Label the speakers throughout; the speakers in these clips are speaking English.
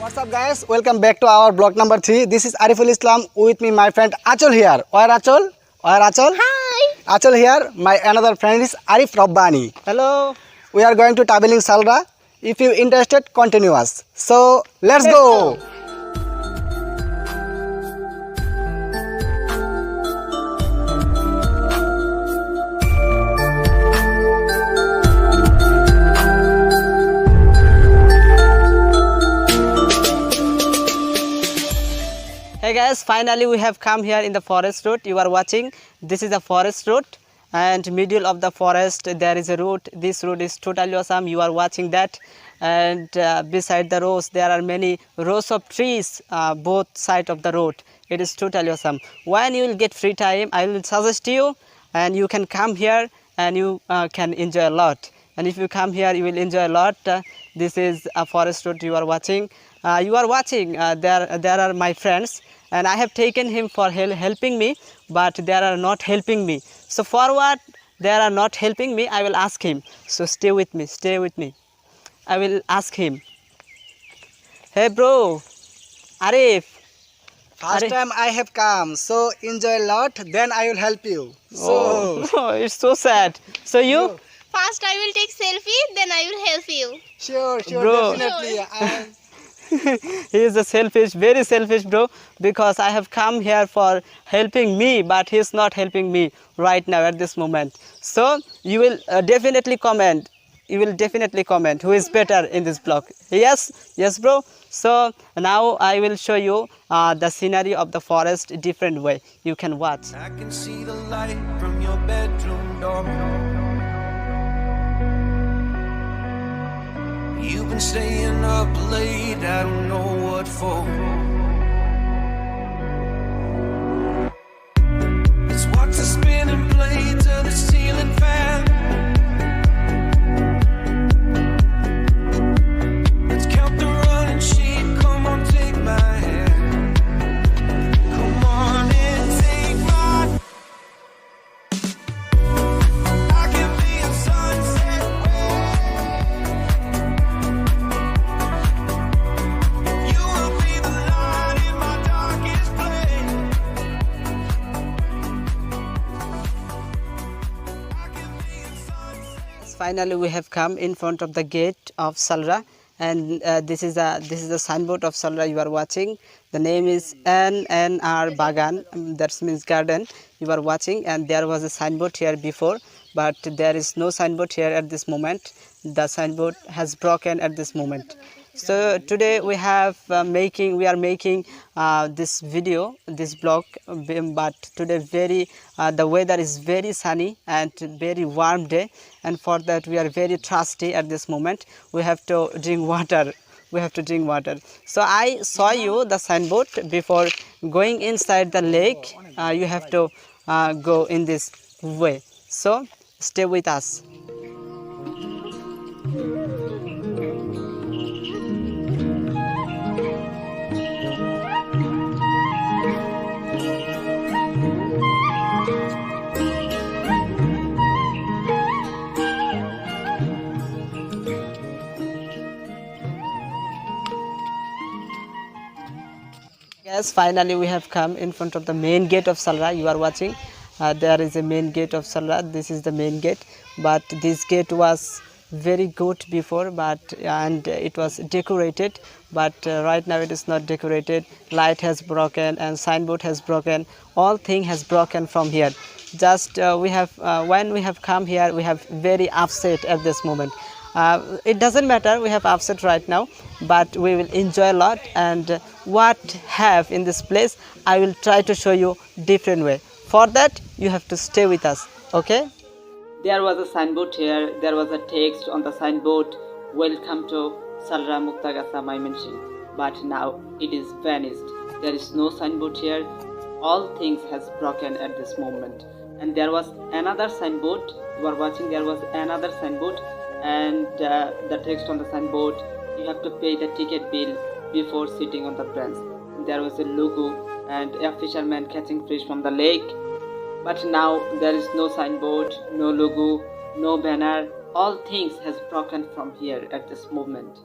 Speaker 1: What's up guys, welcome back to our blog number 3. This is Arif Islam with me, my friend Achol here. Where Achol?
Speaker 2: Hi.
Speaker 1: Achol here. My another friend is Arif Rabbani.
Speaker 2: Hello.
Speaker 1: We are going to traveling Salra. If you interested, continue us. So let's go.
Speaker 2: Hey guys, finally we have come here in the forest road. You are watching. This is a forest road, and middle of the forest there is a road. This road is totally awesome. You are watching that, and beside the roads there are many rows of trees both side of the road. It is totally awesome. When you will get free time, I will suggest you, and you can come here and you can enjoy a lot. And if you come here, you will enjoy a lot. This is a forest road you are watching. There are my friends, and I have taken him for helping me, but they are not helping me. So for what they are not helping me, I will ask him. So stay with me. I will ask him. Hey bro, Arif.
Speaker 1: First time I have come, so enjoy a lot, then I will help you. So
Speaker 2: It's so sad. So you?
Speaker 3: First I will take selfie, then I will help you.
Speaker 1: Sure,
Speaker 2: Bro.
Speaker 1: definitely.
Speaker 2: He is a selfish, very selfish bro, because I have come here for helping me, but he is not helping me right now at this moment. So you will definitely comment. Who is better in this blog. Yes bro. So now I will show you the scenery of the forest different way. You can watch.
Speaker 4: I can see the light from your bedroom door. You've been staying up late, I don't know what for. Let's watch the spinning blades of the ceiling fan. Let's count the running sheep, come on, take my hand. Come on and take my. I can be a sunset You will be the light in my darkest place. I can be a sunset.
Speaker 2: Finally we have come in front of the gate of Salra, and this is the signboard of Salra you are watching. The name is NNR Bagan, that means garden you are watching, and there was a signboard here before, but there is no signboard here at this moment. The signboard has broken at this moment. So today we are making this video, this blog, but today the weather is very sunny and very warm day, and for that we are very thirsty at this moment. We have to drink water. So I saw you the signboard before going inside the lake. You have to go in this way. So stay with us. Yes, finally we have come in front of the main gate of Salra. You are watching. There is a main gate of Salra. This is the main gate, but this gate was very good before, and it was decorated, but right now it is not decorated. Light has broken and signboard has broken. All thing has broken from here. Just when we have come here, we have very upset at this moment. It doesn't matter, we have upset right now, but we will enjoy a lot, and what have in this place I will try to show you different way. For that you have to stay with us, okay? There was a signboard here, there was a text on the signboard, welcome to Salra Muktagasa Maimenshing, but now it is vanished. There is no signboard here. All things has broken at this moment. And there was another signboard, you are watching, there was another signboard, and the text on the signboard, you have to pay the ticket bill before sitting on the bench. There was a logo and a fisherman catching fish from the lake, but now there is no signboard, no logo, no banner. All things has broken from here at this moment.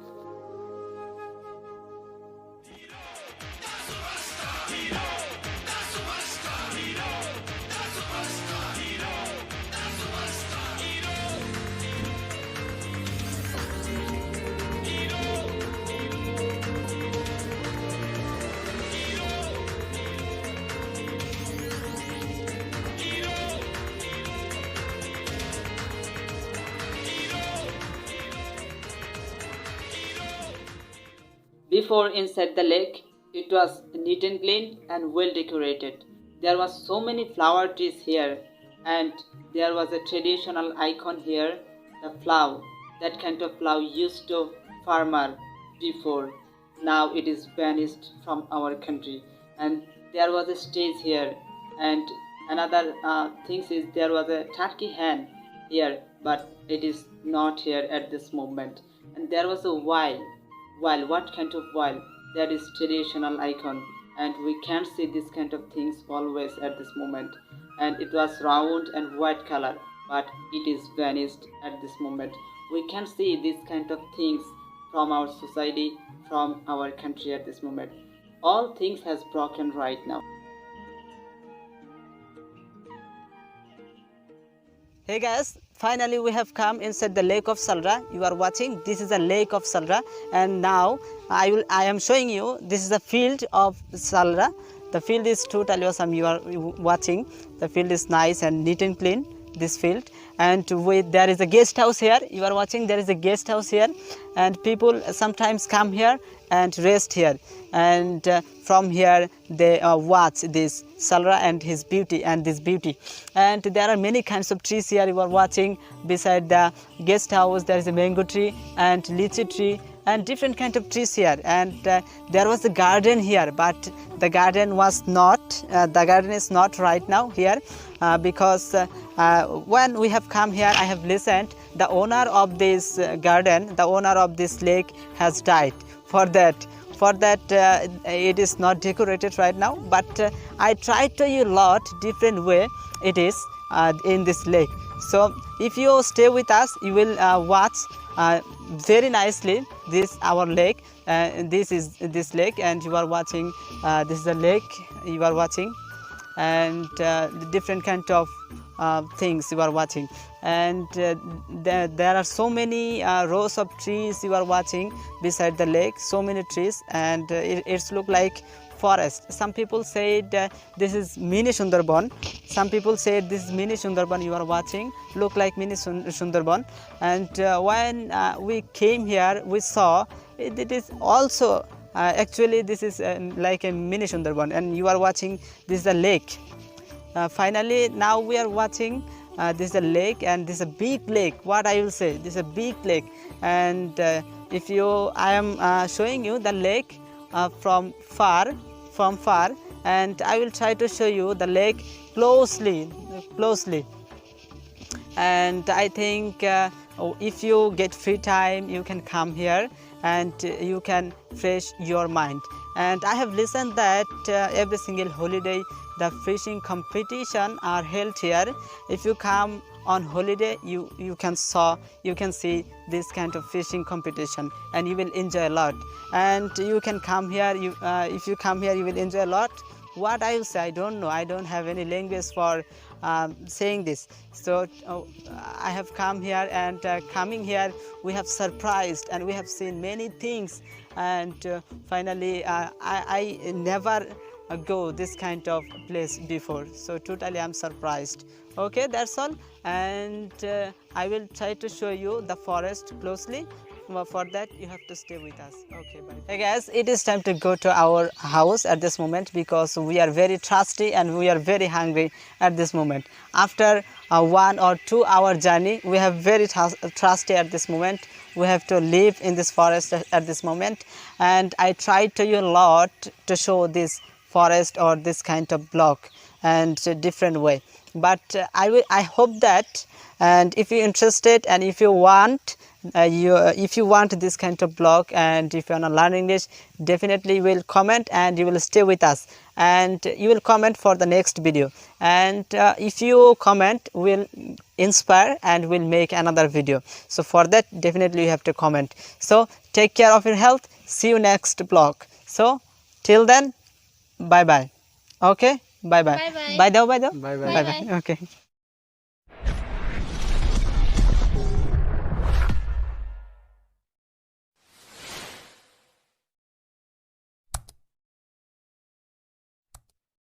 Speaker 2: Before, inside the lake, it was neat and clean and well decorated. There was so many flower trees here, and there was a traditional icon here, the plough. That kind of plough used to farmer before. Now it is vanished from our country, and there was a stage here, and another things is there was a turkey hen here, but it is not here at this moment. And there was a whale. What kind of whale? That is traditional icon, and we can't see this kind of things always at this moment. And it was round and white color, but it is vanished at this moment. We can see this kind of things from our society, from our country at this moment. All things has broken right now. Hey guys, finally we have come inside the lake of Salra. You are watching, this is the lake of Salra, and now I am showing you, this is the field of Salra. The field is totally awesome. You are watching, the field is nice and neat and clean, this field. And there is a guest house here. You are watching, there is a guest house here, and people sometimes come here and rest here, and from here they watch this Salra and his beauty and this beauty. And there are many kinds of trees here. You are watching, beside the guest house there is a mango tree and lychee tree and different kind of trees here. And there was a garden here, but the garden was not, the garden is not right now here, because when we have come here, I have listened, the owner of this garden, the owner of this lake has died. For that it is not decorated right now, but I tried to you a lot different way it is in this lake. So if you stay with us, you will watch very nicely this our lake. This is this lake, and you are watching, this is the lake you are watching, and the different kind of things you are watching. And there are so many rows of trees you are watching beside the lake, so many trees, and it's look like forest. Some people said this is mini Sundarban. Some people said this is mini Sundarban. You are watching, look like mini Sundarban. And when we came here, we saw it is also actually this is like a mini Sundarban. And you are watching, this is a lake. Finally, now we are watching, this is a lake, and this is a big lake. What I will say, this is a big lake. And if you, I am showing you the lake from far, and I will try to show you the lake closely. And I think if you get free time, you can come here and you can fresh your mind. And I have listened that every single holiday the fishing competition are held here. If you come on holiday, you can see this kind of fishing competition, and you will enjoy a lot. And you can come here, if you come here, you will enjoy a lot. What I will say, I don't know, I don't have any language for saying this. So I have come here, and coming here we have surprised, and we have seen many things. And finally I never go this kind of place before, so totally I'm surprised. Okay, that's all. And I will try to show you the forest closely. For that you have to stay with us. Okay, bye. Hey guys, it is time to go to our house at this moment, because we are very thirsty and we are very hungry at this moment. After a 1 or 2 hour journey, we have very thirsty at this moment. We have to live in this forest at this moment, and I tried to you a lot to show this forest or this kind of block and different way. But I hope that, and if you're interested and if you want if you want this kind of blog, and if you want to learn English, definitely will comment and you will stay with us, and you will comment for the next video. And if you comment, will inspire and will make another video. So for that, definitely you have to comment. So take care of your health. See you next blog. So till then, bye bye. Okay, bye bye.
Speaker 3: Bye bye.
Speaker 2: Bye.
Speaker 1: Bye bye.
Speaker 3: Bye bye.
Speaker 2: Okay.